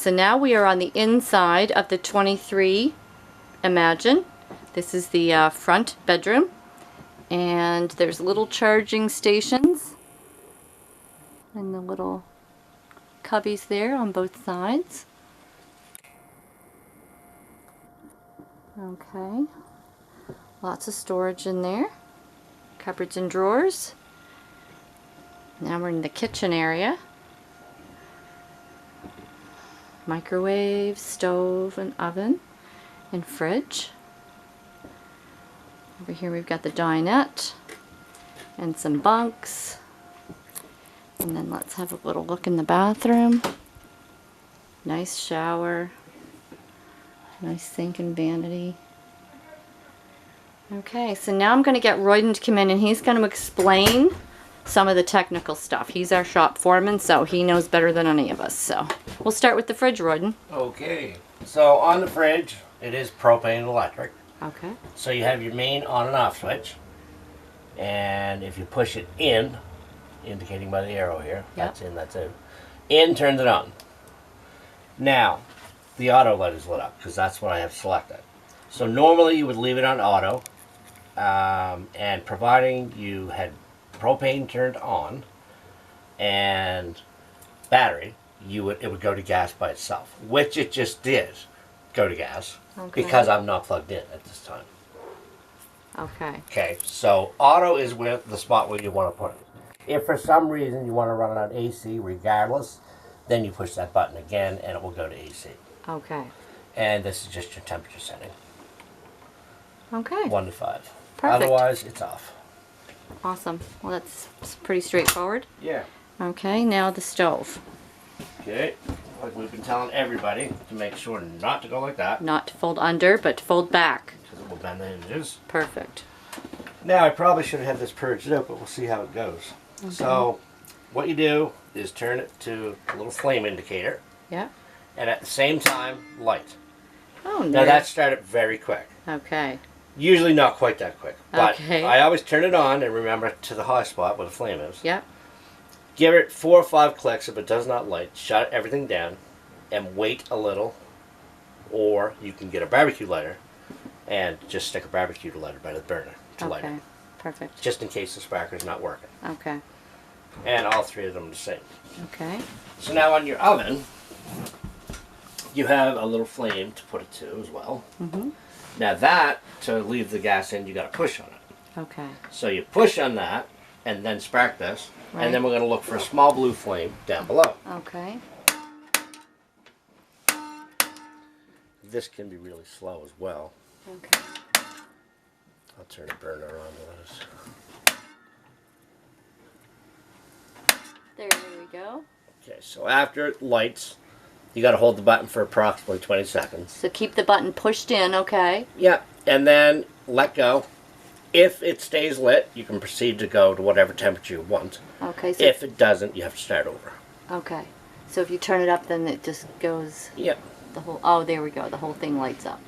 so now we are on the inside of the 23 Imagine. This is the front bedroom, and there's little charging stations and the little cubbies there on both sides. Okay, lots of storage in there, cupboards and drawers. Now we're in the kitchen area. Microwave, stove, and oven, and fridge. Over here we've got the dinette and some bunks. And then let's have a little look in the bathroom. Nice shower. Nice sink and vanity. Okay, so now I'm going to get Royden to come in and he's going to explain some of the technical stuff. He's our shop foreman, so he knows better than any of us. So we'll start with the fridge, Royden. Okay, so on the fridge, it is propane and electric. Okay. So you have your main on and off switch, and if you push it in, indicating by the arrow here, that's in, that's out. In turns it on. Now, the auto light is lit up because that's what I have selected. So normally you would leave it on auto, and providing you had propane turned on and battery, it would go to gas by itself, which it just did go to gas because I'm not plugged in at this time. Okay. Okay, so auto is where the spot where you want to put it. If for some reason you want to run it on AC regardless, then you push that button again and it will go to AC. Okay. And this is just your temperature setting. Okay. 1 to 5. Perfect. Otherwise, it's off. Awesome. Well, that's pretty straightforward. Yeah. Okay, now the stove. Okay, like we've been telling everybody to make sure not to go like that. Not to fold under, but to fold back. Because it will bend the hinges. Perfect. Now, I probably should have had this purged out, but we'll see how it goes. Okay. So, what you do is turn it to a little flame indicator. Yeah. And at the same time, light. Oh, nice. Now, that started very quick. Okay. Usually not quite that quick. But okay. I always turn it on and remember to the high spot where the flame is. Yep. Give it 4 or 5 clicks. If it does not light, shut everything down and wait a little. Or you can get a barbecue lighter and just stick a barbecue lighter by the burner to light it. Perfect. Just in case the sparker is not working. Okay. And all 3 of them are the same. Okay. So now on your oven, you have a little flame to put it to as well. Mm-hmm. Now that, to leave the gas in, you got to push on it. Okay. So you push on that and then spark this. Right. And then we're going to look for a small blue flame down below. Okay. This can be really slow as well. Okay. I'll turn a burner on to this. There we go. Okay, so after it lights, you got to hold the button for approximately 20 seconds. So keep the button pushed in, okay? Yeah, and then let go. If it stays lit, you can proceed to go to whatever temperature you want. Okay. So if it doesn't, you have to start over. Okay. So if you turn it up, then it just goes... Yep. The whole... Oh, there we go. The whole thing lights up.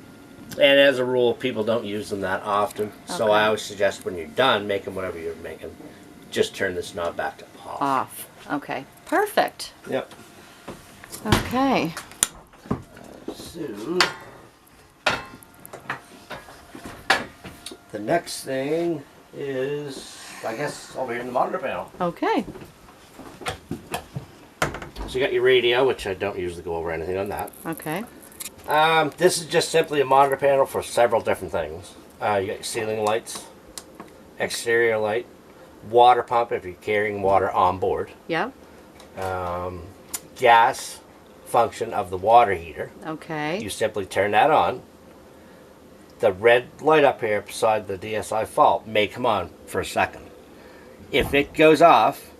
And as a rule, people don't use them that often. Okay. So I always suggest when you're done making whatever you're making, just turn this knob back to off. Off. Okay. Perfect. Yep. Okay. So... the next thing is, I guess, over here in the monitor panel. Okay. So you got your radio, which I don't usually go over anything on that. Okay. This is just simply a monitor panel for several different things. You got your ceiling lights, exterior light, water pump if you're carrying water on board. Yep. Gas function of the water heater. Okay. You simply turn that on. The red light up here beside the DSI fault may come on for a second. If it goes off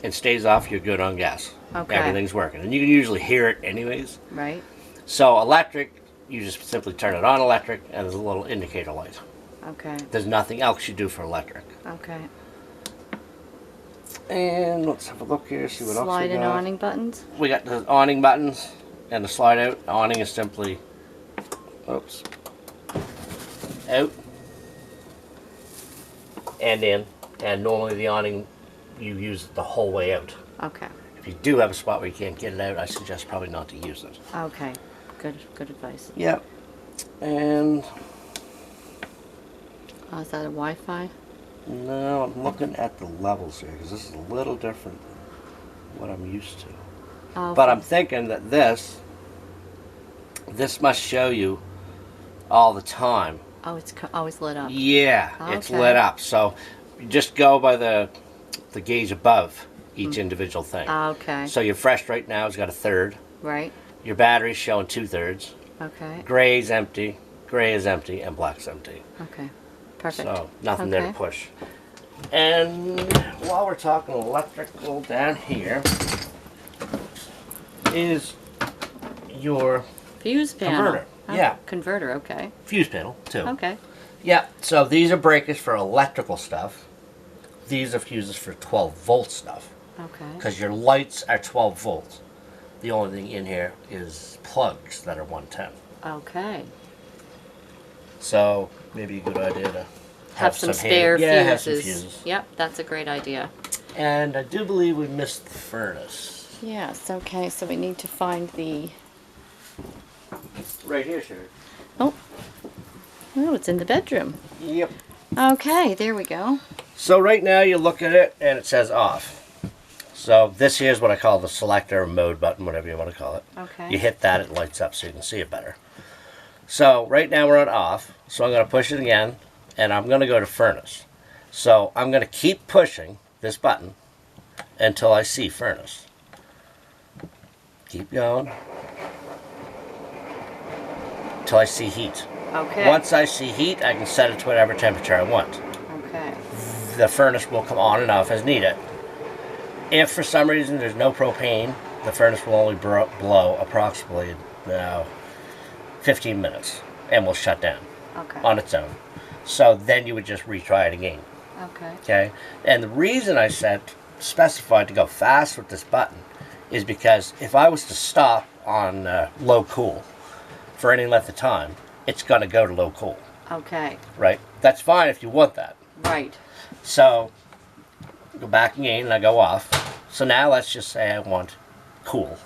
and stays off, you're good on gas. Okay. Everything's working. And you can usually hear it anyways. Right. So electric, you just simply turn it on electric and there's a little indicator light. Okay. There's nothing else you do for electric. Okay. And let's have a look here, see what else we got. Slide and awning buttons? We got the awning buttons and the slide out. Awning is simply, oops, out and in, and normally the awning you use it the whole way out. Okay. If you do have a spot where you can't get it out, I suggest probably not to use it. Okay. Good advice. Yep. And Oh, is that a Wi-Fi? no, I'm looking at the levels here because this is a little different than what I'm used to. Oh, But I'm thinking that this must show you all the time. Oh, it's always lit up. Yeah, it's Okay. lit up. So you just go by the gauge above each individual thing. Okay. So your fresh right now has got a third. Right. Your battery's showing 2/3. Okay. Gray is empty, and black's empty. Okay. Perfect. So nothing there to Okay. push. And while we're talking electrical, down here is your Fuse panel. converter. Oh, Yeah. Converter. Okay. fuse panel too. Okay. Yeah, so these are breakers for electrical stuff. These are fuses for 12-volt stuff. Okay. Because your lights are 12 volts. The only thing in here is plugs that are 110. Okay. So maybe a good idea to Have some hand- spare yeah, have fuses. some fuses. Yep, that's a great idea. And I do believe we missed the furnace. Yes. Okay. So we need to find the. Right here, sir. Oh, it's in the bedroom. Yep. Okay. There we go. So right now you look at it and it says off. So this here is what I call the selector or mode button, whatever you want to call it. Okay. You hit that, it lights up so you can see it better. So right now we're on off. So I'm going to push it again and I'm going to go to furnace. So I'm going to keep pushing this button until I see furnace. Keep going. Until I see heat. Okay. Once I see heat, I can set it to whatever temperature I want. Okay. The furnace will come on and off as needed. If for some reason there's no propane, the furnace will only blow approximately 15 minutes and will shut down Okay. on its own. So then you would just retry it again. Okay. Okay? And the reason I specified to go fast with this button is because if I was to stop on low cool for any length of time, it's going to go to low cool, Okay. right? That's fine if you want that. Right. So go back again and I go off. So now let's just say I want cool.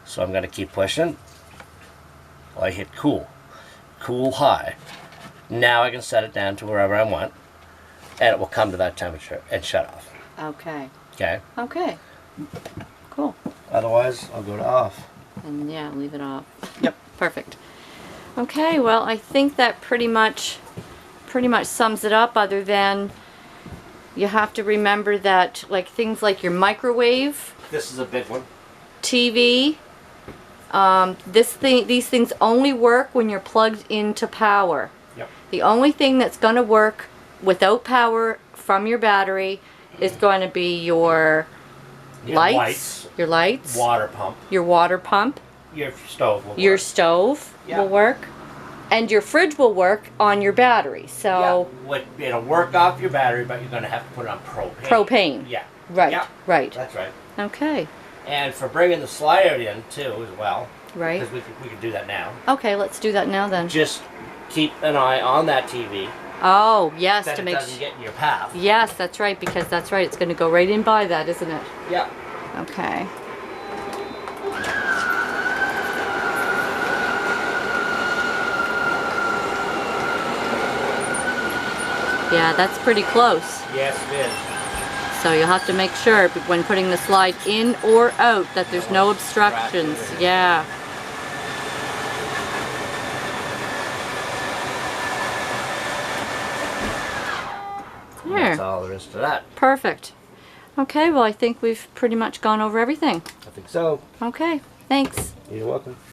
So I'm going to keep pushing. Well, I hit cool. Cool high. Now I can set it down to wherever I want and it will come to that temperature and shut off. Okay. Okay? Okay. Cool. Otherwise, I'll go to off. And yeah, leave it off. Yep. Perfect. Okay, well, I think that pretty much sums it up, other than you have to remember that like things like your microwave, This is a big one. TV, these things only work when you're plugged into power. Yep. The only thing that's going to work without power from your battery is going to be your lights, your lights, water pump, your water pump, your stove will your work. stove Yeah. will work, and your fridge will work on your battery. So It'll work off your battery, but you're going to have to put it on propane. propane. Yeah. Right. Yeah. Right. That's right. Okay. And for bringing the slide out in too as well, Right. because we could do that now. Okay, let's do that now then. Just keep an eye on that TV Oh, yes, that to it make doesn't get in your path. Yes, that's right, because that's right. It's going to go right in by that, isn't it? Yeah. Okay. Yeah, that's pretty close. Yes, it is. So you'll have to make sure when putting the slide in or out that there's no obstructions. Yeah. That's There. all there is to that. Perfect. Okay, well, I think we've pretty much gone over everything. I think so. Okay, thanks. You're welcome.